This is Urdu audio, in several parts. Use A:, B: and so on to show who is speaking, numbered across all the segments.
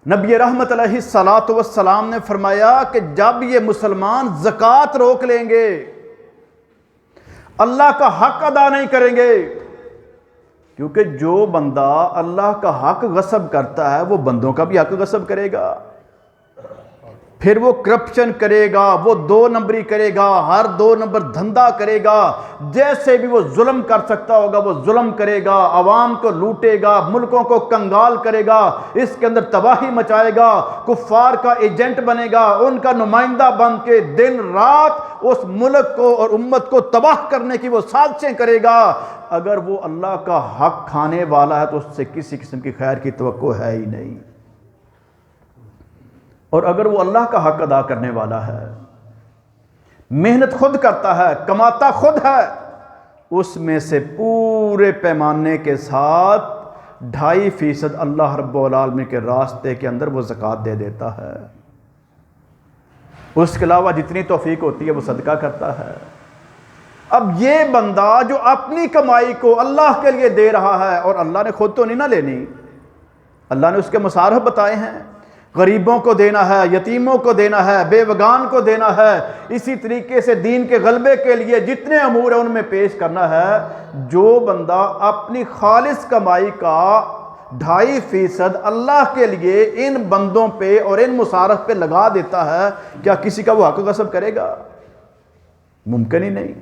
A: نبی رحمت علیہ الصلوۃ والسلام نے فرمایا کہ جب یہ مسلمان زکوٰۃ روک لیں گے، اللہ کا حق ادا نہیں کریں گے، کیونکہ جو بندہ اللہ کا حق غصب کرتا ہے وہ بندوں کا بھی حق غصب کرے گا، پھر وہ کرپشن کرے گا، وہ 2 نمبری کرے گا، ہر 2 نمبر دھندا کرے گا، جیسے بھی وہ ظلم کر سکتا ہوگا وہ ظلم کرے گا، عوام کو لوٹے گا، ملکوں کو کنگال کرے گا، اس کے اندر تباہی مچائے گا، کفار کا ایجنٹ بنے گا، ان کا نمائندہ بن کے دن رات اس ملک کو اور امت کو تباہ کرنے کی وہ سازشیں کرے گا۔ اگر وہ اللہ کا حق کھانے والا ہے تو اس سے کسی قسم کی خیر کی توقع ہے ہی نہیں، اور اگر وہ اللہ کا حق ادا کرنے والا ہے، محنت خود کرتا ہے، کماتا خود ہے، اس میں سے پورے پیمانے کے ساتھ 2.5% اللہ رب العالمین کے راستے کے اندر وہ زکوٰۃ دے دیتا ہے، اس کے علاوہ جتنی توفیق ہوتی ہے وہ صدقہ کرتا ہے۔ اب یہ بندہ جو اپنی کمائی کو اللہ کے لیے دے رہا ہے، اور اللہ نے خود تو نہیں نہ لینی، اللہ نے اس کے مصارف بتائے ہیں، غریبوں کو دینا ہے، یتیموں کو دینا ہے، بے وگان کو دینا ہے، اسی طریقے سے دین کے غلبے کے لیے جتنے امور ہیں ان میں پیش کرنا ہے۔ جو بندہ اپنی خالص کمائی کا 2.5% اللہ کے لیے ان بندوں پہ اور ان مصارف پہ لگا دیتا ہے، کیا کسی کا وہ حق غصب کرے گا؟ ممکن ہی نہیں۔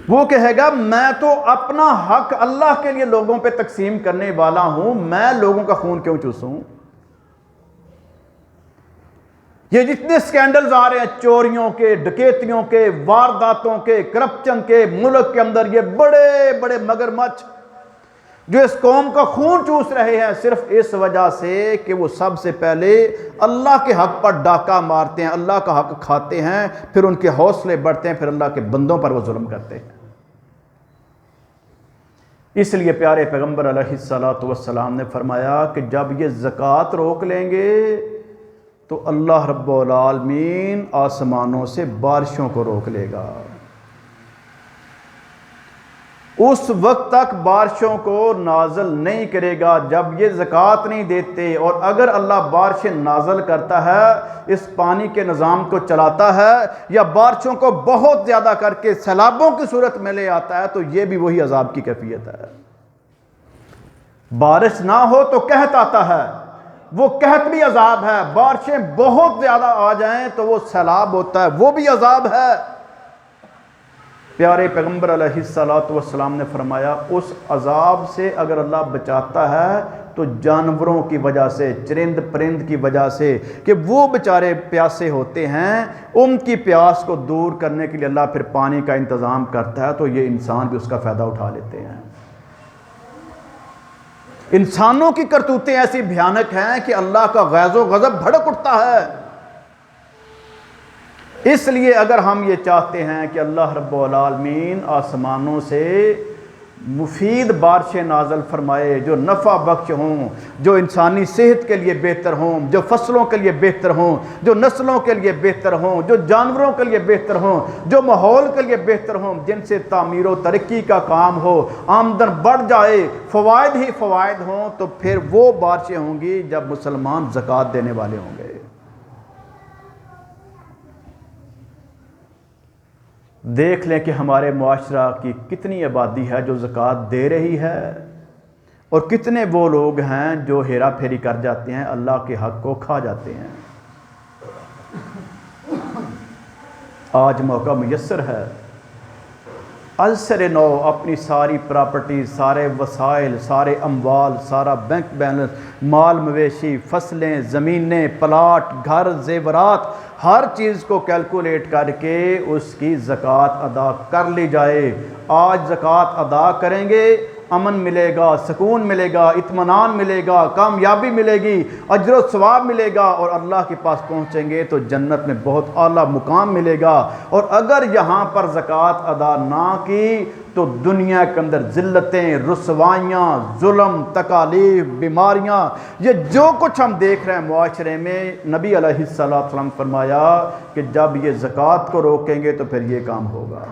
A: وہ کہے گا میں تو اپنا حق اللہ کے لیے لوگوں پہ تقسیم کرنے والا ہوں، میں لوگوں کا خون کیوں چوسوں؟ یہ جتنے سکینڈلز آ رہے ہیں چوریوں کے، ڈکیتیوں کے، وارداتوں کے، کرپشن کے، ملک کے اندر یہ بڑے بڑے مگرمچھ جو اس قوم کا خون چوس رہے ہیں، صرف اس وجہ سے کہ وہ سب سے پہلے اللہ کے حق پر ڈاکہ مارتے ہیں، اللہ کا حق کھاتے ہیں، پھر ان کے حوصلے بڑھتے ہیں، پھر اللہ کے بندوں پر وہ ظلم کرتے ہیں۔ اس لیے پیارے پیغمبر علیہ الصلوۃ والسلام نے فرمایا کہ جب یہ زکوٰۃ روک لیں گے تو اللہ رب العالمین آسمانوں سے بارشوں کو روک لے گا، اس وقت تک بارشوں کو نازل نہیں کرے گا جب یہ زکوٰۃ نہیں دیتے، اور اگر اللہ بارشیں نازل کرتا ہے، اس پانی کے نظام کو چلاتا ہے، یا بارشوں کو بہت زیادہ کر کے سیلابوں کی صورت میں لے آتا ہے، تو یہ بھی وہی عذاب کی کیفیت ہے۔ بارش نہ ہو تو قحط آتا ہے، وہ قحط بھی عذاب ہے، بارشیں بہت زیادہ آ جائیں تو وہ سیلاب ہوتا ہے، وہ بھی عذاب ہے۔ پیارے پیغمبر علیہ الصلوۃ والسلام نے فرمایا اس عذاب سے اگر اللہ بچاتا ہے تو جانوروں کی وجہ سے، چرند پرند کی وجہ سے، کہ وہ بیچارے پیاسے ہوتے ہیں، ان کی پیاس کو دور کرنے کے لیے اللہ پھر پانی کا انتظام کرتا ہے، تو یہ انسان بھی اس کا فائدہ اٹھا لیتے ہیں۔ انسانوں کی کرتوتیں ایسی بھیانک ہیں کہ اللہ کا غیظ و غضب بھڑک اٹھتا ہے۔ اس لیے اگر ہم یہ چاہتے ہیں کہ اللہ رب العالمین آسمانوں سے مفید بارشیں نازل فرمائے جو نفع بخش ہوں، جو انسانی صحت کے لیے بہتر ہوں، جو فصلوں کے لیے بہتر ہوں، جو نسلوں کے لیے بہتر ہوں، جو جانوروں کے لیے بہتر ہوں، جو ماحول کے لیے بہتر ہوں، جن سے تعمیر و ترقی کا کام ہو، آمدن بڑھ جائے، فوائد ہی فوائد ہوں، تو پھر وہ بارشیں ہوں گی جب مسلمان زکوٰۃ دینے والے ہوں گے۔ دیکھ لیں کہ ہمارے معاشرہ کی کتنی آبادی ہے جو زکوٰۃ دے رہی ہے، اور کتنے وہ لوگ ہیں جو ہیرا پھیری کر جاتے ہیں، اللہ کے حق کو کھا جاتے ہیں۔ آج موقع میسر ہے، ازسر نو اپنی ساری پراپرٹی، سارے وسائل، سارے اموال، سارا بینک بیلنس، مال مویشی، فصلیں، زمینیں، پلاٹ، گھر، زیورات، ہر چیز کو کیلکولیٹ کر کے اس کی زکوٰۃ ادا کر لی جائے۔ آج زکوٰۃ ادا کریں گے، امن ملے گا، سکون ملے گا، اطمینان ملے گا، کامیابی ملے گی، اجر و ثواب ملے گا، اور اللہ کے پاس پہنچیں گے تو جنت میں بہت اعلیٰ مقام ملے گا۔ اور اگر یہاں پر زکوٰۃ ادا نہ کی تو دنیا کے اندر ذلتیں، رسوائیاں، ظلم، تکالیف، بیماریاں، یہ جو کچھ ہم دیکھ رہے ہیں معاشرے میں، نبی علیہ السلام فرمایا کہ جب یہ زکوٰۃ کو روکیں گے تو پھر یہ کام ہوگا۔